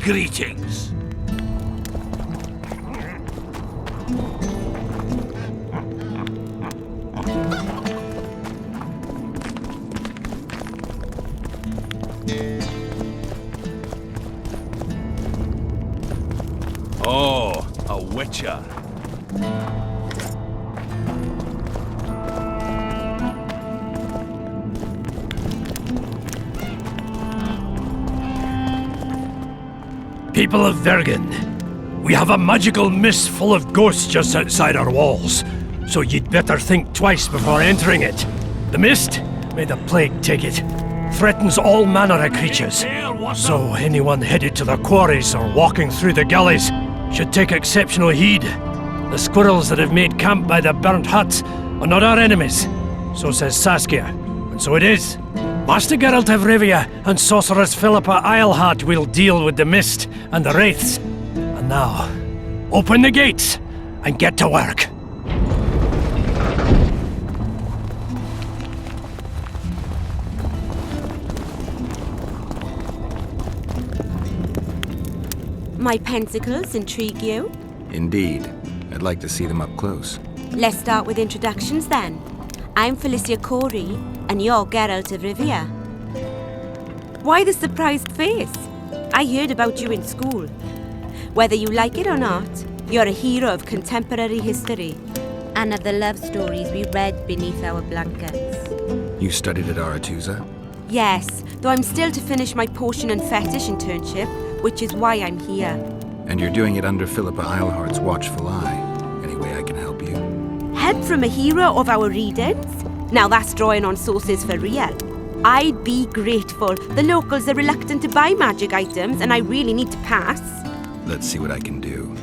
Greetings. Oh, a witcher. People of Vergen, we have a magical mist full of ghosts just outside our walls, so you'd better think twice before entering it. The mist, may the plague take it, threatens all manner of creatures, so anyone headed to the quarries or walking through the gullies should take exceptional heed. The squirrels that have made camp by the burnt huts are not our enemies, so says Saskia, and so it is. Master Geralt of Rivia and Sorceress Philippa Eilhart will deal with the mist and the wraiths. And now, open the gates and get to work. My pentacles intrigue you? Indeed. I'd like to see them up close. Let's start with introductions then. I'm Felicia Corey, and you're Geralt of Rivia. Why the surprised face? I heard about you in school. Whether you like it or not, you're a hero of contemporary history and of the love stories we read beneath our blankets. You studied at Aretusa? Yes, though I'm still to finish my potion and fetish internship, which is why I'm here. And you're doing it under Philippa Eilhart's watchful eye. Any way I can help you? Help from a hero of our readings? Now that's drawing on sources for real. I'd be grateful. The locals are reluctant to buy magic items, and I really need to pass. Let's see what I can do.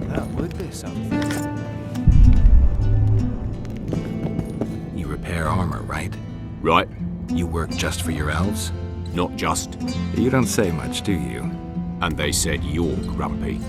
That would be something. You repair armor, right? Right. You work just for your elves? Not just. You don't say much, do you? And they said you're grumpy.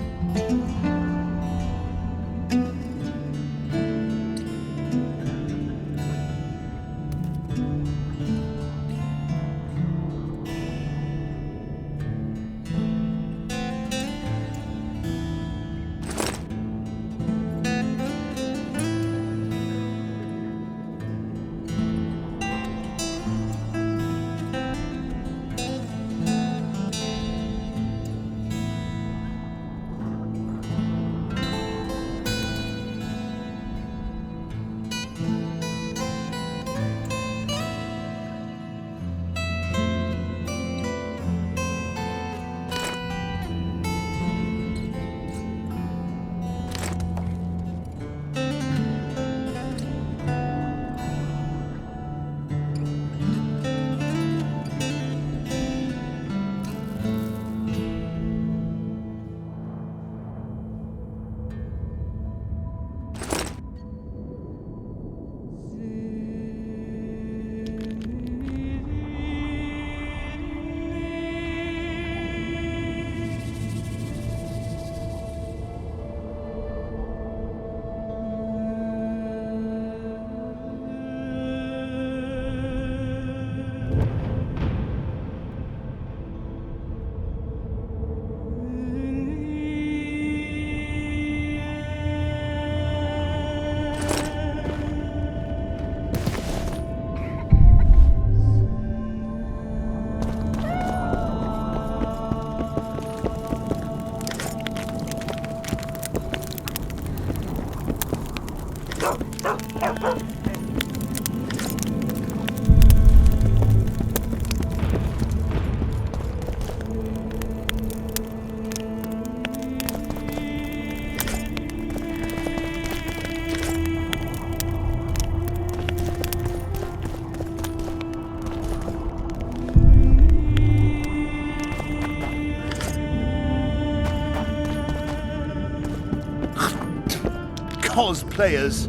Cosplayers.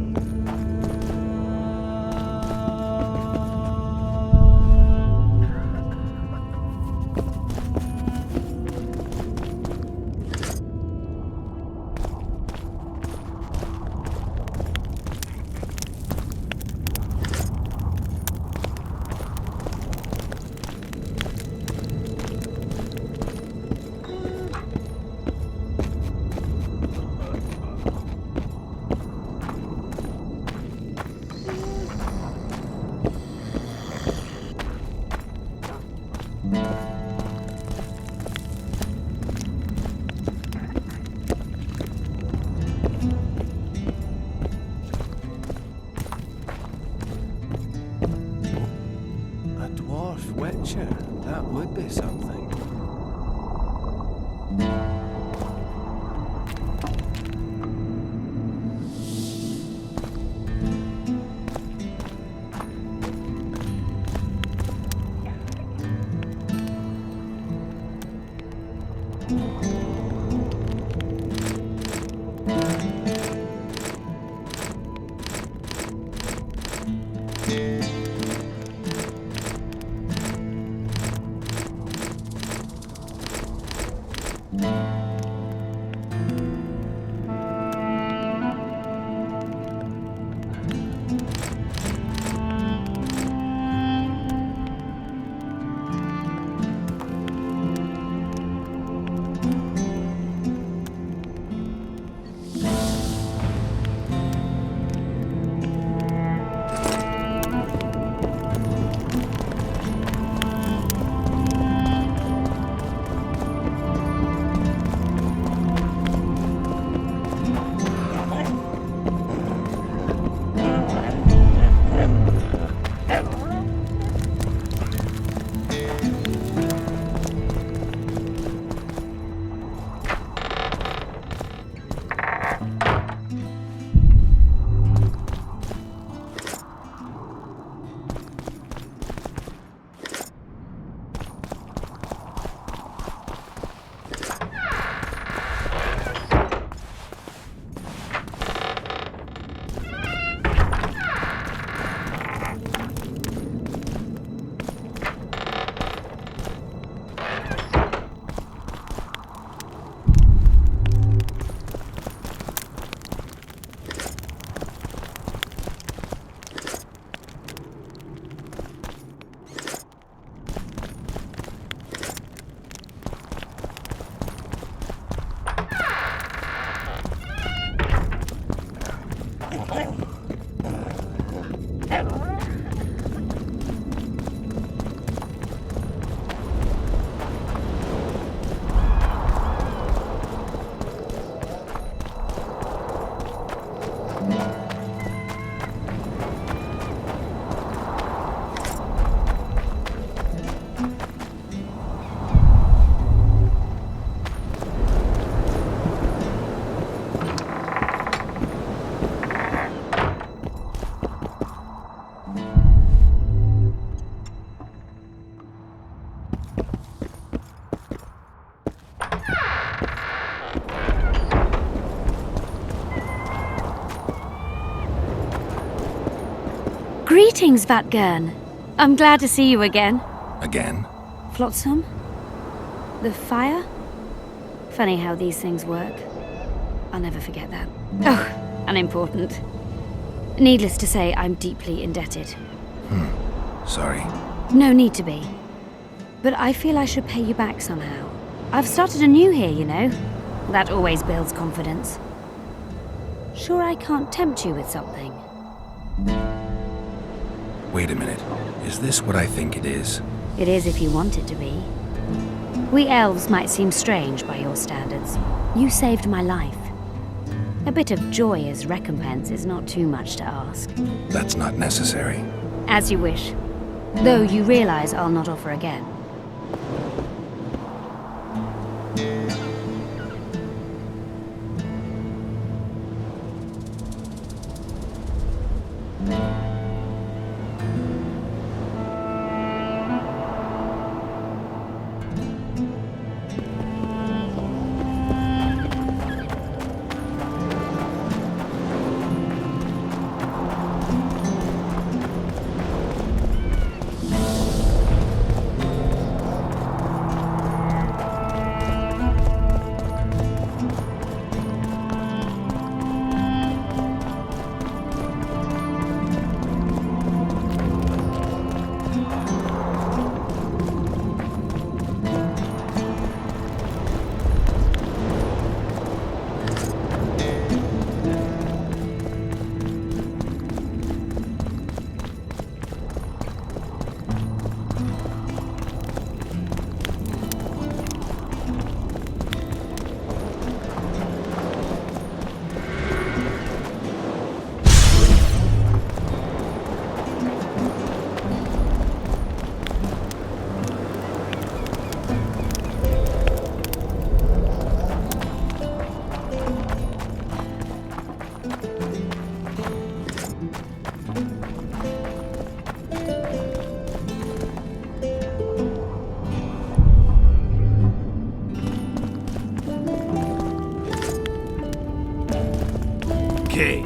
A dwarf witcher. That would be something. Greetings, Vatgern. I'm glad to see you again. Again? Flotsam? The fire? Funny how these things work. I'll never forget that. Oh, unimportant. Needless to say, I'm deeply indebted. Sorry. No need to be. But I feel I should pay you back somehow. I've started anew here, you know. That always builds confidence. Sure I can't tempt you with something? Wait a minute. Is this what I think it is? It is if you want it to be. We elves might seem strange by your standards. You saved my life. A bit of joy as recompense is not too much to ask. That's not necessary. As you wish. Though you realize I'll not offer again. Okay.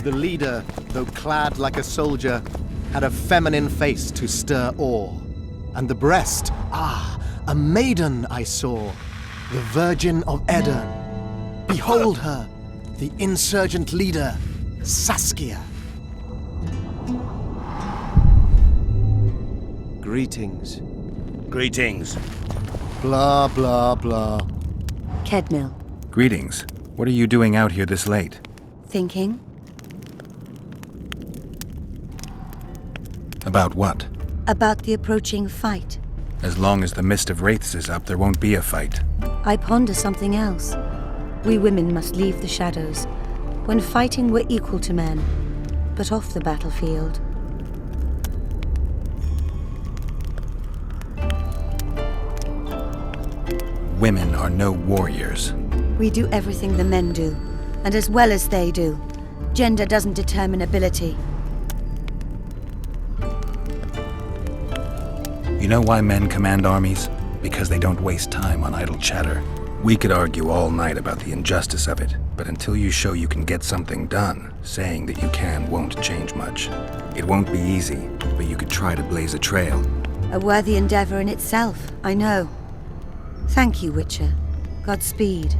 The leader, though clad like a soldier, had a feminine face to stir awe. And the breast, a maiden I saw, the Virgin of Eden. Behold her, the insurgent leader, Saskia. Greetings. Greetings. Blah, blah, blah. Kedmil, Greetings. What are you doing out here this late? thinking? About what? About the approaching fight. As long as the mist of wraiths is up, there won't be a fight. I ponder something else. We women must leave the shadows. When fighting, we're equal to men, but off the battlefield. Women are no warriors. We do everything the men do, and as well as they do. Gender doesn't determine ability. You know why men command armies? Because they don't waste time on idle chatter. We could argue all night about the injustice of it, but until you show you can get something done, saying that you can won't change much. It won't be easy, but you could try to blaze a trail. A worthy endeavor in itself, I know. Thank you, Witcher. Godspeed.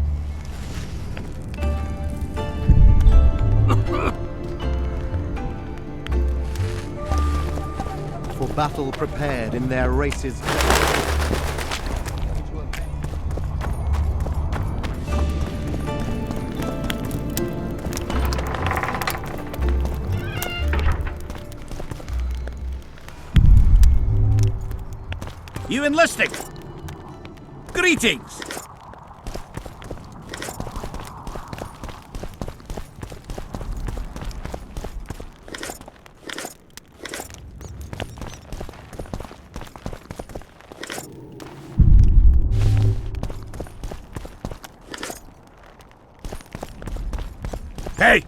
For battle prepared in their races. You enlisting? Greetings! Hey!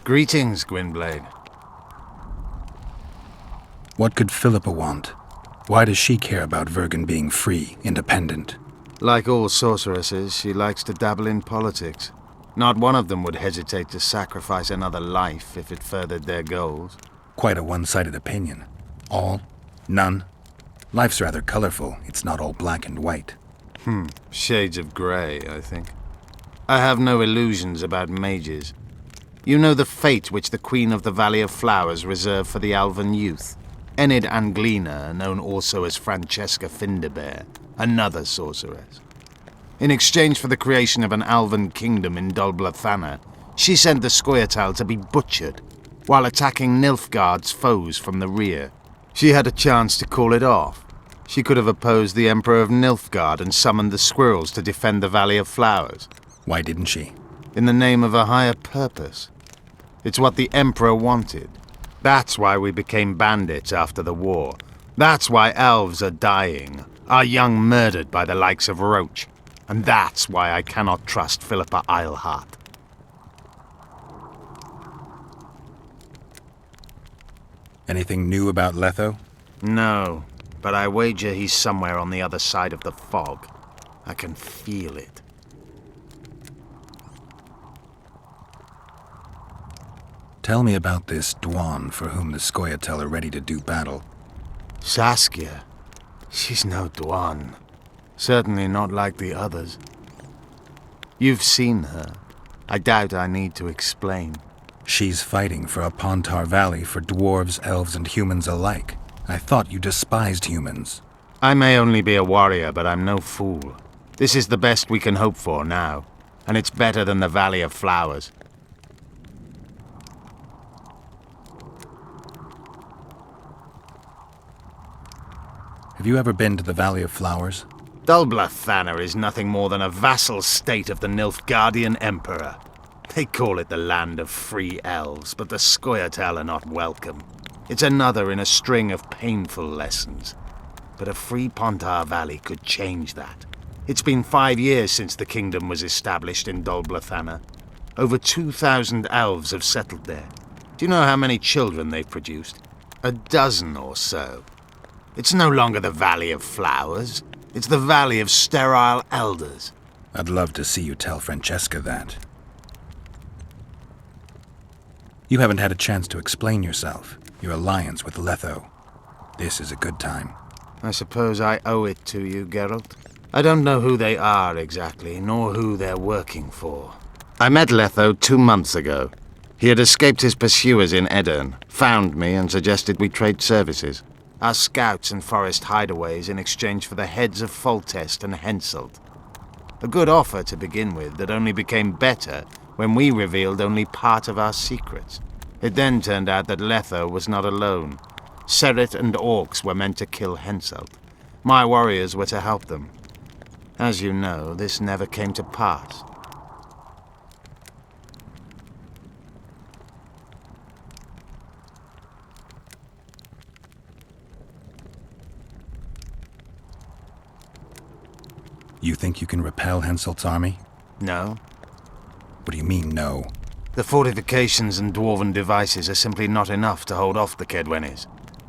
Greetings, Gwynblade. What could Philippa want? Why does she care about Vergen being free, independent? Like all sorceresses, she likes to dabble in politics. Not one of them would hesitate to sacrifice another life if it furthered their goals. Quite a one-sided opinion. All? None? Life's rather colorful. It's not all black and white. Shades of grey, I think. I have no illusions about mages. You know the fate which the Queen of the Valley of Flowers reserved for the Alvan youth. Enid Anglina, known also as Francesca Finderbear, another sorceress. In exchange for the creation of an Alvan kingdom in Dol Blathanna, she sent the Scoia'tael to be butchered, while attacking Nilfgaard's foes from the rear. She had a chance to call it off. She could have opposed the Emperor of Nilfgaard and summoned the squirrels to defend the Valley of Flowers. Why didn't she? In the name of a higher purpose. It's what the Emperor wanted. That's why we became bandits after the war. That's why elves are dying, our young murdered by the likes of Roach. And that's why I cannot trust Philippa Eilhart. Anything new about Letho? No, but I wager he's somewhere on the other side of the fog. I can feel it. Tell me about this Dwan for whom the Scoia'tael are ready to do battle. Saskia. She's no Dwan. Certainly not like the others. You've seen her. I doubt I need to explain. She's fighting for a Pontar Valley for dwarves, elves, and humans alike. I thought you despised humans. I may only be a warrior, but I'm no fool. This is the best we can hope for now, and it's better than the Valley of Flowers. Have you ever been to the Valley of Flowers? Dol Blathanna is nothing more than a vassal state of the Nilfgaardian Emperor. They call it the land of free elves, but the Scoia'tael are not welcome. It's another in a string of painful lessons. But a free Pontar Valley could change that. It's been 5 years since the kingdom was established in Dol Blathanna. Over 2,000 elves have settled there. Do you know how many children they've produced? 12 or so. It's no longer the Valley of Flowers. It's the Valley of Sterile Elders. I'd love to see you tell Francesca that. You haven't had a chance to explain yourself, your alliance with Letho. This is a good time. I suppose I owe it to you, Geralt. I don't know who they are exactly, nor who they're working for. I met Letho 2 months ago. He had escaped his pursuers in Edirn, found me and suggested we trade services. Our scouts and forest hideaways in exchange for the heads of Foltest and Henselt. A good offer to begin with that only became better when we revealed only part of our secrets. It then turned out that Letho was not alone. Seret and orcs were meant to kill Henselt. My warriors were to help them. As you know, this never came to pass. You think you can repel Henselt's army? No. What do you mean, no? The fortifications and dwarven devices are simply not enough to hold off the Kedwenis.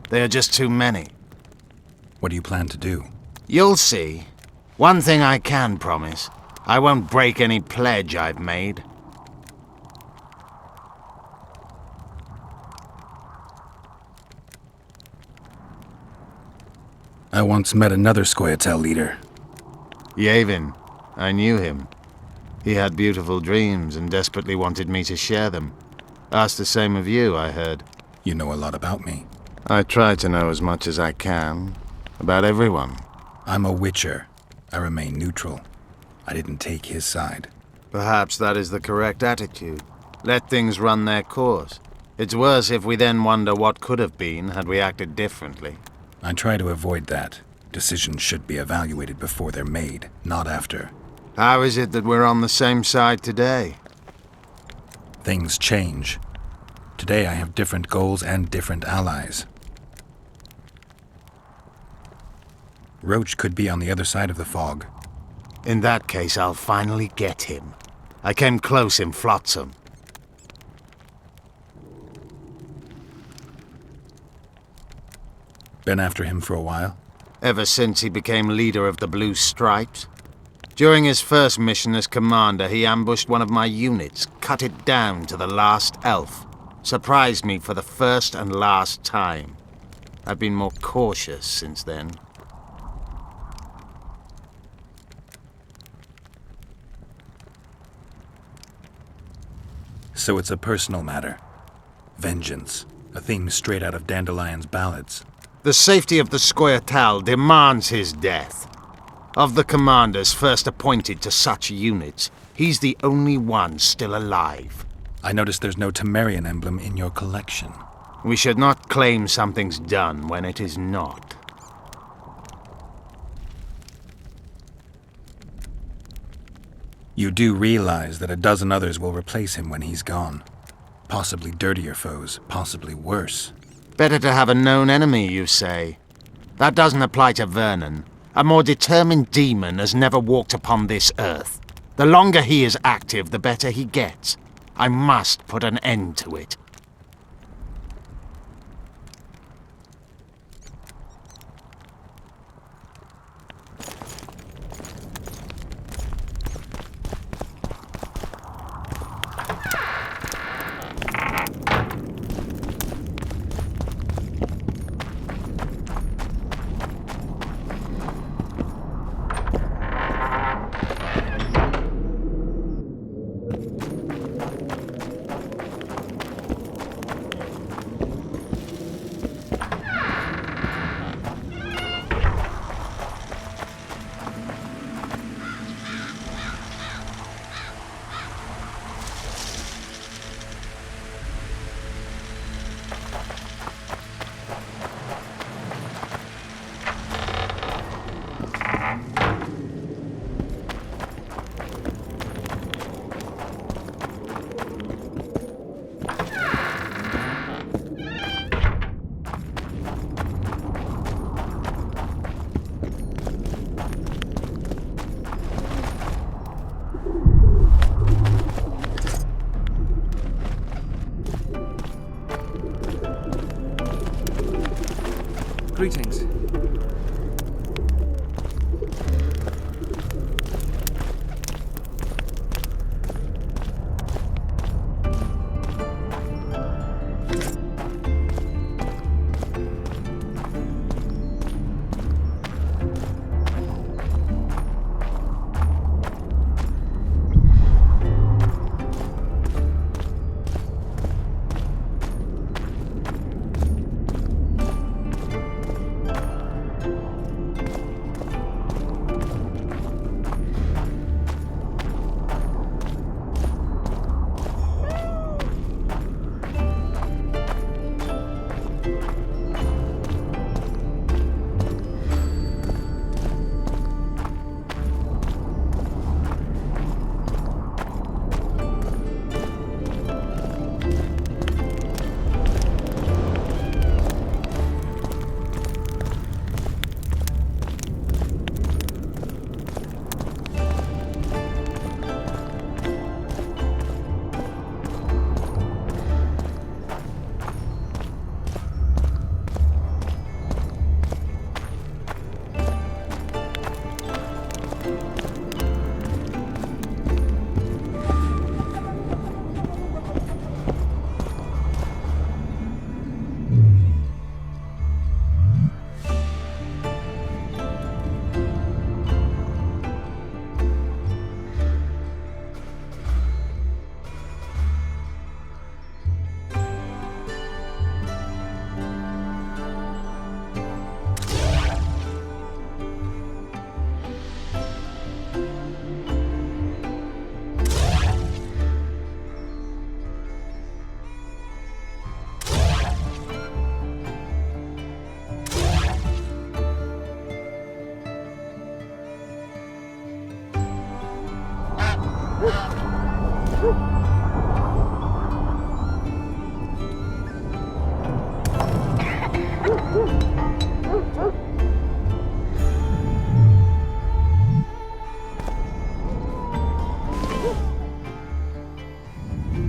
They are just too many. What do you plan to do? You'll see. One thing I can promise. I won't break any pledge I've made. I once met another Scoia'tael leader. Yavin. I knew him. He had beautiful dreams and desperately wanted me to share them. Asked the same of you, I heard. You know a lot about me. I try to know as much as I can. About everyone. I'm a witcher. I remain neutral. I didn't take his side. Perhaps that is the correct attitude. Let things run their course. It's worse if we then wonder what could have been had we acted differently. I try to avoid that. Decisions should be evaluated before they're made, not after. How is it that we're on the same side today? Things change. Today I have different goals and different allies. Roach could be on the other side of the fog. In that case, I'll finally get him. I came close in Flotsam. Been after him for a while? ever since he became leader of the Blue Stripes. During his first mission as commander, he ambushed one of my units, cut it down to the last elf. Surprised me for the first and last time. I've been more cautious since then. So it's a personal matter. Vengeance, a theme straight out of Dandelion's ballads. The safety of the Scoia'tael demands his death. Of the commanders first appointed to such units, he's the only one still alive. I noticed there's no Temerian emblem in your collection. We should not claim something's done when it is not. You do realize that a dozen others will replace him when he's gone. Possibly dirtier foes, possibly worse. Better to have a known enemy, you say? That doesn't apply to Vernon. A more determined demon has never walked upon this earth. The longer he is active, the better he gets. I must put an end to it. Greetings.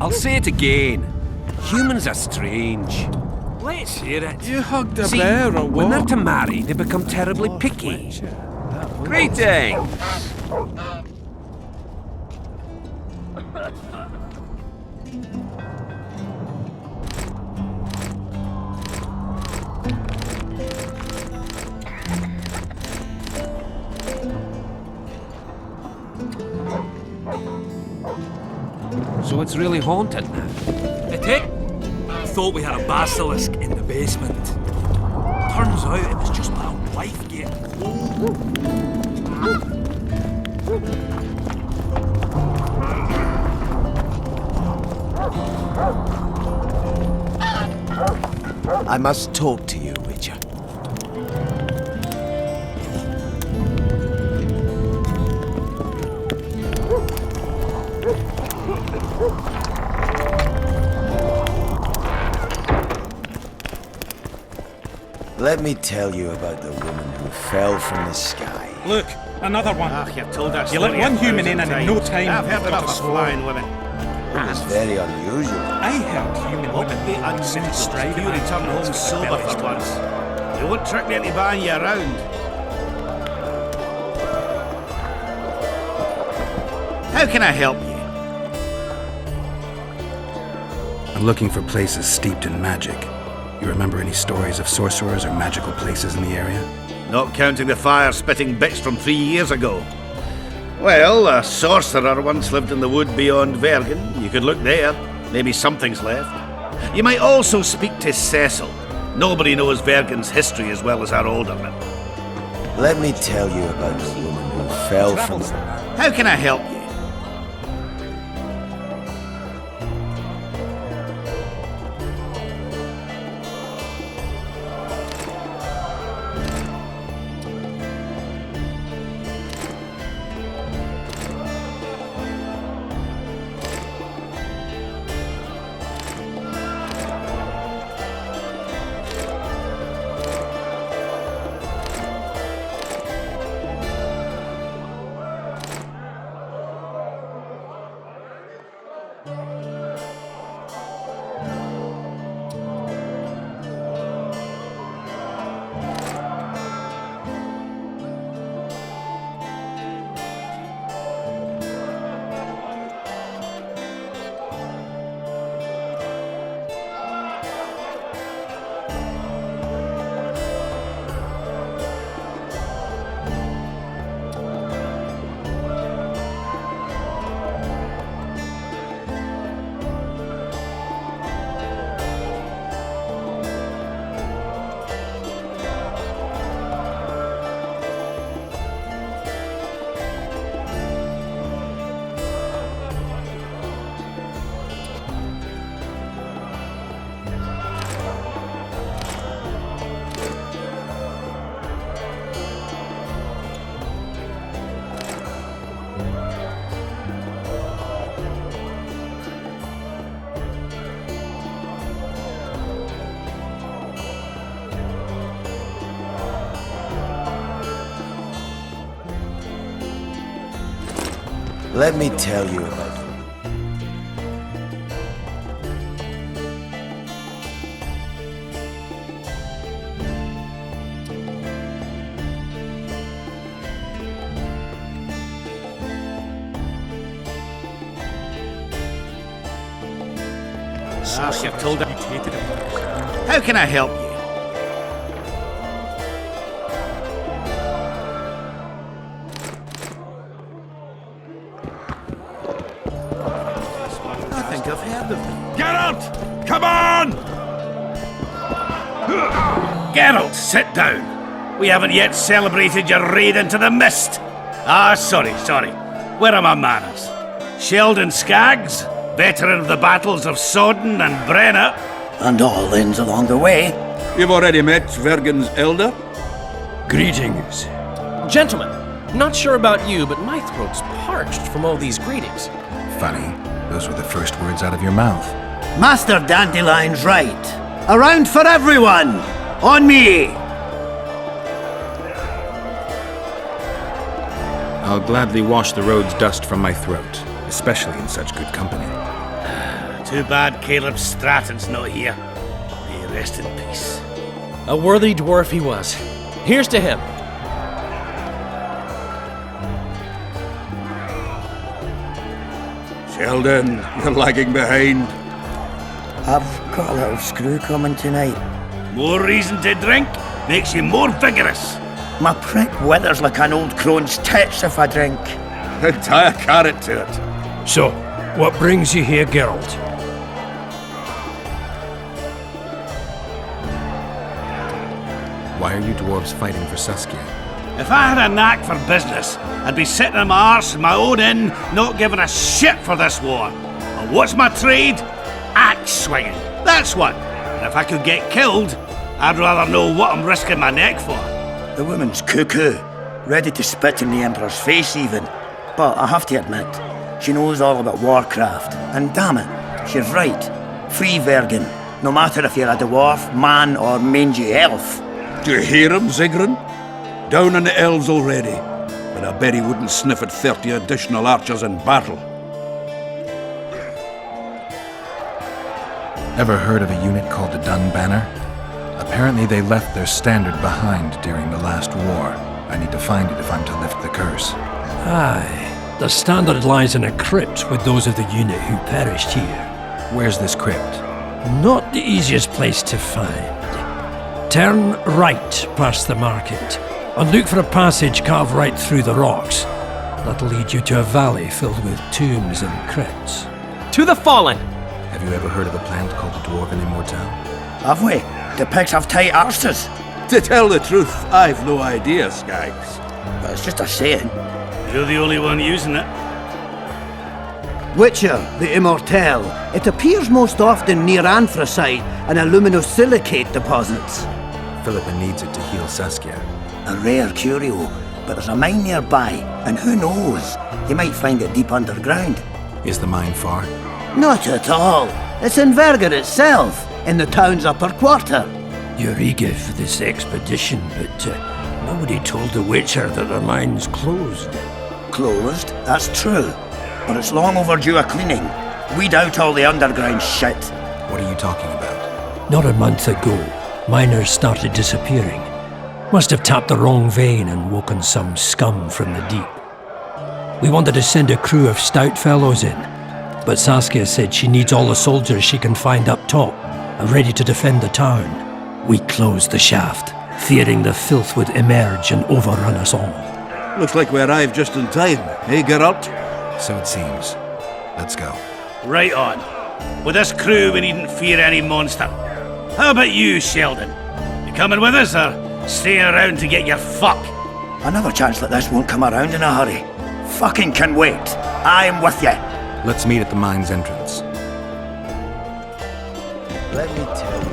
I'll say it again. Humans are strange. Let's hear it. You hugged a See, bear or when they're what? to marry, they become terribly picky. Greetings! So it's really haunted now? It is? I thought we had a basilisk in the basement. Turns out it was just my old life getting I must talk to you, Witcher. Let me tell you about the woman who fell from the sky. Look, another one. You've told that You let story one 1,000 human in and in no times. time I've you've heard got enough a of sword. flying women. It was very unusual. I heard human women The being sent unusual. straight You return home sober for once. You won't trick me into buying you around. How can I help you? I'm looking for places steeped in magic. You remember any stories of sorcerers or magical places in the area? Not counting the fire-spitting bits from 3 years ago. Well, a sorcerer once lived in the wood beyond Vergen. You could look there. Maybe something's left. You might also speak to Cecil. Nobody knows Vergen's history as well as our alderman. Let me tell you about the woman who fell from the... How can I help you? Let me tell you about it. You've told her. How can I help you? I think I've heard of them. Geralt! Come on! Geralt, sit down. We haven't yet celebrated your raid into the mist. Sorry. Where are my manners? Sheldon Skaggs, veteran of the battles of Sodden and Brenna. And all ends along the way. You've already met Vergen's elder? Greetings. Gentlemen, not sure about you, but my throat's parched from all these greetings. Funny, those were the first words out of your mouth. Master Dandelion's right. Around for everyone! On me! I'll gladly wash the road's dust from my throat, especially in such good company. Too bad Caleb Stratton's not here. Be Rest in peace. A worthy dwarf he was. Here's to him. Sheldon, you're lagging behind. I've got a little screw coming tonight. More reason to drink makes you more vigorous. My prick withers like an old crone's tits if I drink. Then tie a carrot to it. So, what brings you here, Geralt? Why are you dwarves fighting for Saskia? If I had a knack for business, I'd be sitting on my arse in my own inn, not giving a shit for this war. And what's my trade? Axe swinging. That's what. And if I could get killed, I'd rather know what I'm risking my neck for. The woman's cuckoo, ready to spit in the Emperor's face even. But I have to admit, she knows all about warcraft. And damn it, she's right. Free Vergen, no matter if you're a dwarf, man or mangy elf. Do you hear him, Zigrin? Down on the elves already. But I bet he wouldn't sniff at 30 additional archers in battle. Ever heard of a unit called the Dun Banner? Apparently they left their standard behind during the last war. I need to find it if I'm to lift the curse. Aye, the standard lies in a crypt with those of the unit who perished here. Where's this crypt? Not the easiest place to find. Turn right past the market, and look for a passage carved right through the rocks. That'll lead you to a valley filled with tombs and crypts. To the fallen! Have you ever heard of a plant called the Dwarven Immortelle? Have we? The pigs have tight arses. To tell the truth, I've no idea, Skaggs. But it's just a saying. You're the only one using it. Witcher, the Immortelle. It appears most often near anthracite and aluminosilicate deposits. Philippa needs it to heal Saskia. A rare curio, but there's a mine nearby, and who knows? You might find it deep underground. Is the mine far? Not at all. It's in Verger itself, in the town's upper quarter. You're eager for this expedition, but nobody told the Witcher that the mine's closed. Closed, that's true. But it's long overdue a cleaning. Weed out all the underground shit. What are you talking about? Not a month ago, miners started disappearing. Must have tapped the wrong vein and woken some scum from the deep. We wanted to send a crew of stout fellows in, but Saskia said she needs all the soldiers she can find up top and ready to defend the town. We closed the shaft, fearing the filth would emerge and overrun us all. Looks like we arrived just in time, eh, Geralt? So it seems. Let's go. Right on. With this crew, we needn't fear any monster. How about you, Sheldon? You coming with us, or staying around to get your fuck? Another chance that this won't come around in a hurry. Fucking can wait. I'm with you. Let's meet at the mine's entrance. Let me tell you.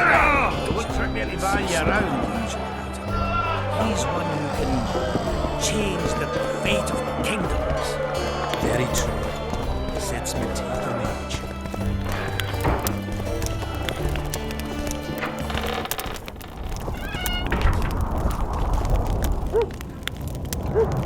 Looks like nearly by you around. He's one who can change the fate of kingdoms. Very true. Sets me teeth on edge.